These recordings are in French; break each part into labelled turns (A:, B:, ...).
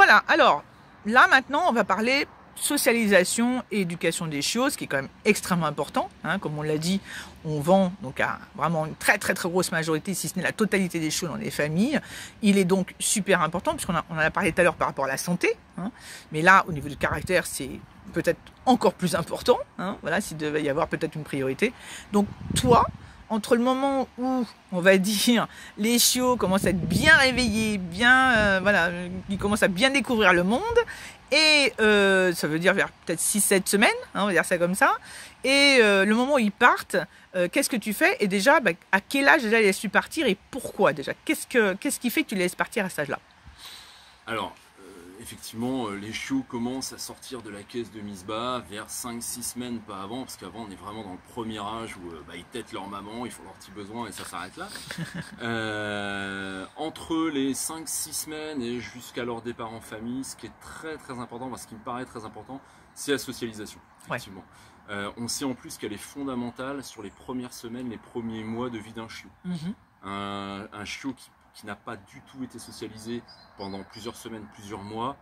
A: voilà, alors là maintenant on va parler socialisation et éducation des chiots, ce qui est quand même extrêmement important, hein. Comme on l'a dit, on vend donc à vraiment une très grosse majorité, si ce n'est la totalité des chiots dans les familles. Il est donc super important, puisqu'on en a parlé tout à l'heure par rapport à la santé, hein. Mais là au niveau du caractère c'est peut-être encore plus important, hein. Voilà, s'il devait y avoir peut-être une priorité. Donc toi, entre le moment où, on va dire, les chiots commencent à être bien réveillés, bien, voilà, ils commencent à bien découvrir le monde, et ça veut dire vers peut-être 6-7 semaines, hein, on va dire ça comme ça, et le moment où ils partent, qu'est-ce que tu fais? Et déjà, à quel âge déjà les laisses-tu partir, et pourquoi déjà? Qu'est-ce qui fait que tu les laisses partir à cet âge-là?
B: Alors, effectivement, les chiots commencent à sortir de la caisse de mise bas vers 5-6 semaines, pas avant, parce qu'avant on est vraiment dans le premier âge où ils têtent leur maman, ils font leurs petits besoins et ça s'arrête là. Entre les 5-6 semaines et jusqu'à leur départ en famille, ce qui est très important, ce qui me paraît très important, c'est la socialisation, effectivement. Ouais. On sait en plus qu'elle est fondamentale sur les premières semaines, les premiers mois de vie d'un chiot. Un chiot qui n'a pas du tout été socialisé pendant plusieurs semaines, plusieurs mois,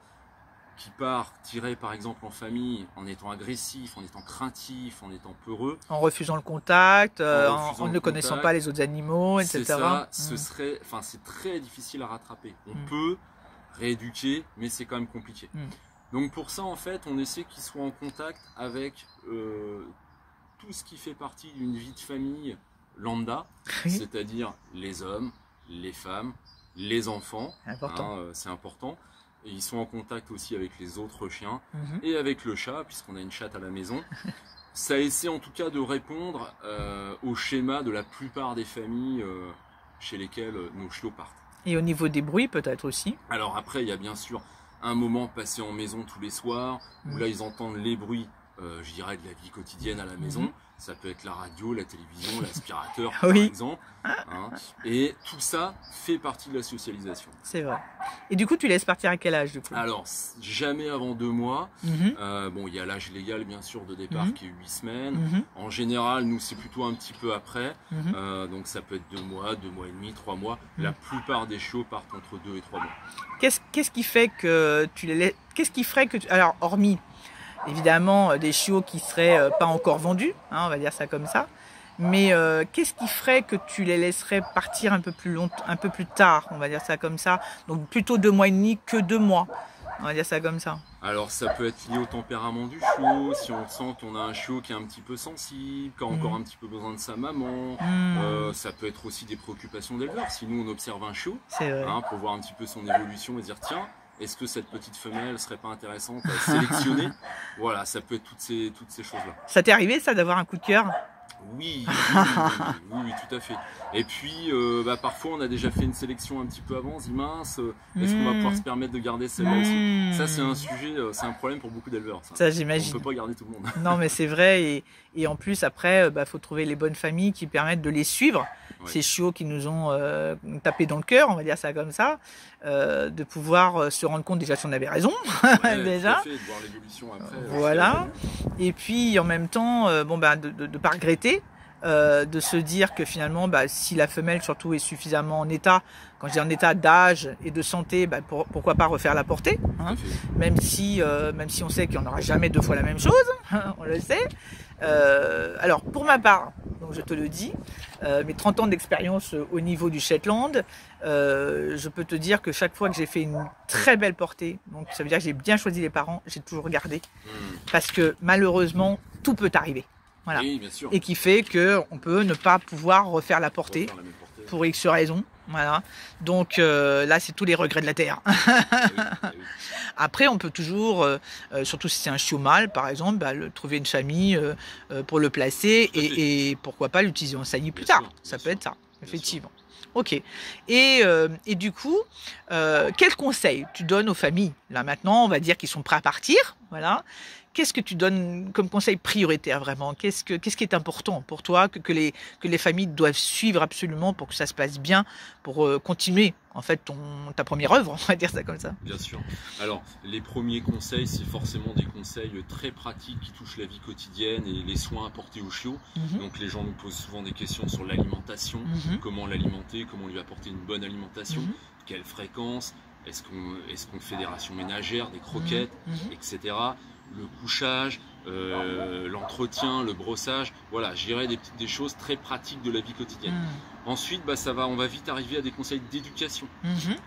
B: qui part tiré par exemple en famille en étant agressif, en étant craintif, en étant peureux.
A: En refusant le contact, en ne connaissant pas les autres animaux, etc.
B: C'est ça, c'est très difficile à rattraper. On peut rééduquer, mais c'est quand même compliqué. Donc pour ça, en fait, on essaie qu'ils soient en contact avec tout ce qui fait partie d'une vie de famille lambda, c'est-à-dire les hommes, les femmes, les enfants, c'est important. Et ils sont en contact aussi avec les autres chiens et avec le chat, puisqu'on a une chatte à la maison. Ça essaie en tout cas de répondre au schéma de la plupart des familles chez lesquelles nos chiots partent.
A: Et au niveau des bruits peut-être aussi?
B: Alors après, il y a bien sûr un moment passé en maison tous les soirs, où là ils entendent les bruits, je dirais, de la vie quotidienne à la maison. Ça peut être la radio, la télévision, l'aspirateur, par exemple. Hein. Et tout ça fait partie de la socialisation.
A: C'est vrai. Et du coup, tu laisses partir à quel âge du coup?
B: Alors, jamais avant 2 mois. Bon, il y a l'âge légal, bien sûr, de départ qui est 8 semaines. En général, nous, c'est plutôt un petit peu après. Donc, ça peut être 2 mois, 2 mois et demi, 3 mois. La plupart des chiots partent entre 2 et 3 mois.
A: Qu'est-ce qui fait que tu les laisses... Qu'est-ce qui ferait que... Alors, hormis... évidemment des chiots qui seraient pas encore vendus, hein, on va dire ça comme ça, mais qu'est-ce qui ferait que tu les laisserais partir un peu plus tard, on va dire ça comme ça, donc plutôt 2 mois et demi que 2 mois, on va dire ça comme ça?
B: Alors ça peut être lié au tempérament du chiot, si on sent qu'on a un chiot qui est un petit peu sensible, qui a encore un petit peu besoin de sa maman, ça peut être aussi des préoccupations d'éleveur, si nous on observe un chiot, pour voir un petit peu son évolution et dire tiens, est-ce que cette petite femelle serait pas intéressante à sélectionner? Voilà, ça peut être toutes ces choses-là.
A: Ça t'est arrivé ça d'avoir un coup de cœur?
B: Oui, tout à fait. Et puis, parfois, on a déjà fait une sélection un petit peu avant, on se dit mince, est-ce qu'on va pouvoir se permettre de garder celle-là aussi? Ça, c'est un sujet, c'est un problème pour beaucoup d'éleveurs.
A: Ça, j'imagine.
B: On ne peut pas garder tout le monde.
A: Non, mais c'est vrai. Et en plus, après, faut trouver les bonnes familles qui permettent de les suivre. Ces chiots qui nous ont tapé dans le cœur, on va dire ça comme ça, de pouvoir se rendre compte déjà si on avait raison, déjà.
B: Tout à fait, de voir l'évolution après.
A: Voilà. Et puis en même temps, de pas regretter, de se dire que finalement, si la femelle surtout est suffisamment en état, quand je dis en état d'âge et de santé, pourquoi pas refaire la portée, hein, même si on sait qu'il n'y en aura jamais 2 fois la même chose, on le sait. Alors pour ma part, donc je te le dis, mes 30 ans d'expérience au niveau du Shetland, je peux te dire que chaque fois que j'ai fait une très belle portée, donc ça veut dire que j'ai bien choisi les parents, j'ai toujours regardé, parce que malheureusement tout peut arriver. Voilà.
B: Oui, bien sûr.
A: Et qui fait qu'on peut ne pas pouvoir refaire la portée pour X raisons. Voilà. Donc là, c'est tous les regrets de la terre. Après, on peut toujours, surtout si c'est un chiot mâle, par exemple, trouver une famille pour le placer et pourquoi pas l'utiliser en saillie plus tard. Ça peut être ça, effectivement. Ok. Et du coup, quels conseils tu donnes aux familles? Là maintenant, on va dire qu'ils sont prêts à partir. Voilà. Qu'est-ce que tu donnes comme conseil prioritaire vraiment? Qu'est-ce qui est important pour toi que les familles doivent suivre absolument pour que ça se passe bien, pour continuer en fait ta première œuvre, on va dire ça comme ça?
B: Bien sûr. Alors les premiers conseils, c'est forcément des conseils très pratiques qui touchent la vie quotidienne et les soins apportés au chiot. Donc les gens nous posent souvent des questions sur l'alimentation, comment l'alimenter, comment lui apporter une bonne alimentation, quelle fréquence, est-ce qu'on fait des rations ménagères, des croquettes, etc. Le couchage, l'entretien, le brossage, voilà, je dirais des choses très pratiques de la vie quotidienne. Ensuite, bah, on va vite arriver à des conseils d'éducation.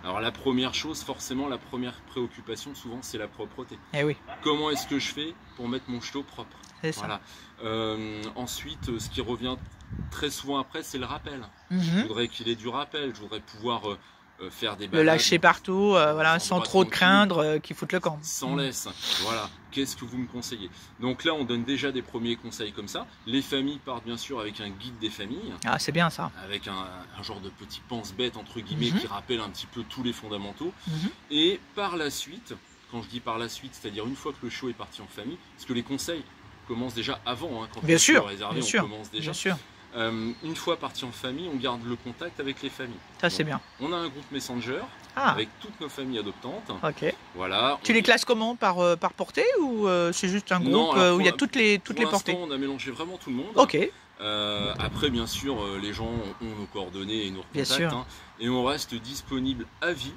B: Alors la première chose, forcément, la première préoccupation, souvent, c'est la propreté.
A: Eh oui.
B: Comment est-ce que je fais pour mettre mon chiot propre?
A: C'est ça.
B: Voilà. Ensuite, ce qui revient très souvent après, c'est le rappel. Je voudrais qu'il ait du rappel, je voudrais pouvoir faire des balades.
A: Le lâcher partout, voilà, sans trop de craindre qu'il foute le camp.
B: Sans laisse, voilà. Qu'est-ce que vous me conseillez? Donc là, on donne déjà des premiers conseils comme ça. Les familles partent bien sûr avec un guide des familles.
A: Ah, c'est bien ça.
B: Avec un genre de petit pense-bête, entre guillemets, qui rappelle un petit peu tous les fondamentaux. Et par la suite, quand je dis par la suite, c'est-à-dire une fois que le chiot est parti en famille, parce que les conseils commencent déjà avant, hein, quand
A: bien
B: le
A: sûr,
B: chiot est réservé,
A: bien sûr,
B: on commence déjà.
A: Bien sûr.
B: Une fois parti en famille, on garde le contact avec les familles.
A: Ça, c'est bien.
B: On a un groupe Messenger avec toutes nos familles adoptantes.
A: Ok.
B: Voilà.
A: Tu les classes comment? Par portée ou c'est juste un groupe où il y a toutes les portées?
B: On a mélangé vraiment tout le monde.
A: Ok.
B: Après, bien sûr, les gens ont nos coordonnées et nos contacts. Hein, et on reste disponible à vie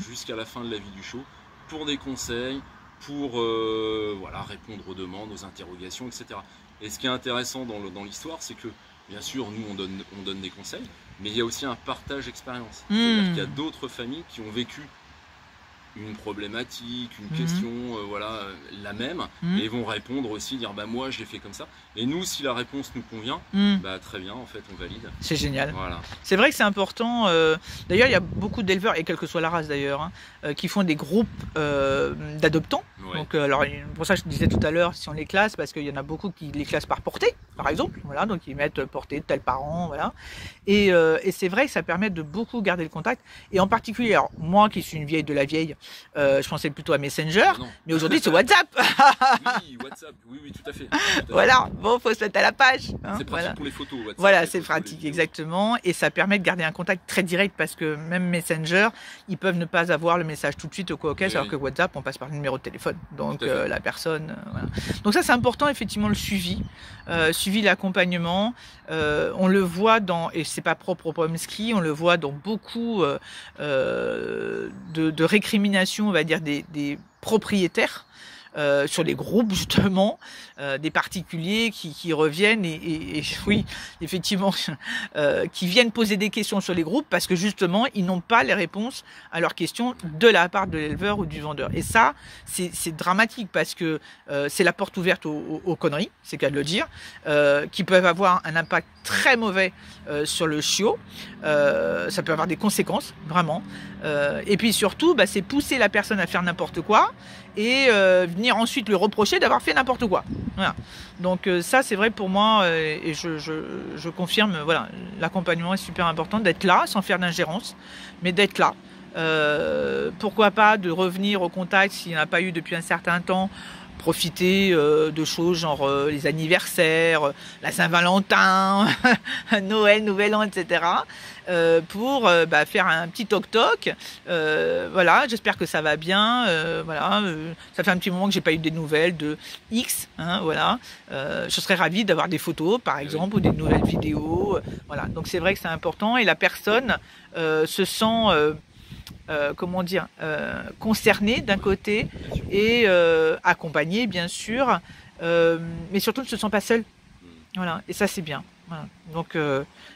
B: jusqu'à la fin de la vie du chiot pour des conseils, pour voilà, répondre aux demandes, aux interrogations, etc. Et ce qui est intéressant dans l'histoire, c'est que bien sûr, nous, on donne des conseils, mais il y a aussi un partage d'expérience. C'est-à-dire qu'il y a d'autres familles qui ont vécu une problématique, une question, voilà, la même, et ils vont répondre aussi, dire bah moi j'ai fait comme ça. Et nous, si la réponse nous convient, bah très bien, en fait, on valide.
A: C'est génial.
B: Voilà.
A: C'est vrai que c'est important. D'ailleurs, il y a beaucoup d'éleveurs, et quelle que soit la race d'ailleurs, hein, qui font des groupes d'adoptants. Ouais. Donc, alors, pour ça, je disais tout à l'heure, si on les classe, parce qu'il y en a beaucoup qui les classent par portée, par exemple. Voilà, donc ils mettent portée de tel parent, voilà. Et c'est vrai que ça permet de beaucoup garder le contact. Et en particulier, alors, moi qui suis une vieille de la vieille, je pensais plutôt à Messenger, mais aujourd'hui c'est WhatsApp.
B: Oui, WhatsApp, oui, tout à fait.
A: Voilà, bon, faut se mettre à la page. Hein,
B: c'est pratique pour les photos. WhatsApp,
A: voilà, c'est pratique, exactement. Et ça permet de garder un contact très direct parce que même Messenger, ils peuvent ne pas avoir le message tout de suite au co-caisse, alors que WhatsApp, on passe par le numéro de téléphone. Donc la personne, voilà. Donc ça, c'est important, effectivement, le suivi, l'accompagnement. On le voit et c'est pas propre au Pomsky, on le voit dans beaucoup de récriminations, on va dire, des propriétaires sur les groupes, justement, des particuliers qui reviennent et oui, effectivement, qui viennent poser des questions sur les groupes parce que justement, ils n'ont pas les réponses à leurs questions de la part de l'éleveur ou du vendeur. Et ça, c'est dramatique parce que c'est la porte ouverte aux conneries, c'est le cas de le dire, qui peuvent avoir un impact très mauvais sur le chiot. Ça peut avoir des conséquences, vraiment. Et puis surtout, bah, c'est pousser la personne à faire n'importe quoi et venir ensuite lui reprocher d'avoir fait n'importe quoi. Voilà. Donc ça, c'est vrai pour moi, et je confirme, voilà, l'accompagnement est super important, d'être là, sans faire d'ingérence, mais d'être là. Pourquoi pas de revenir au contact s'il n'y en a pas eu depuis un certain temps, profiter de choses genre les anniversaires, la Saint-Valentin, Noël, Nouvel An, etc. Pour faire un petit toc-toc. Voilà, j'espère que ça va bien. Voilà, ça fait un petit moment que j'ai pas eu des nouvelles de X. Hein, voilà, je serais ravie d'avoir des photos, par exemple, ou des nouvelles vidéos. Voilà, donc c'est vrai que c'est important et la personne se sent comment dire, concernée d'un côté et accompagnée bien sûr, mais surtout ne se sent pas seule. Voilà, et ça c'est bien. Voilà. Donc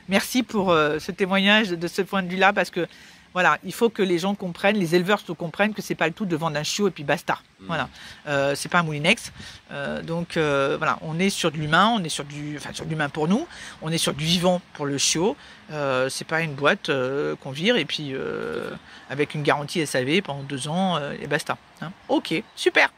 A: merci pour ce témoignage de ce point de vue-là parce que voilà, il faut que les gens comprennent, les éleveurs se comprennent que c'est pas le tout de vendre un chiot et puis basta. Voilà, c'est pas un moulinex. Donc voilà, on est sur de l'humain, on est sur sur de l'humain pour nous, on est sur du vivant pour le chiot. C'est pas une boîte qu'on vire et puis avec une garantie SAV pendant 2 ans et basta. Hein. Ok, super.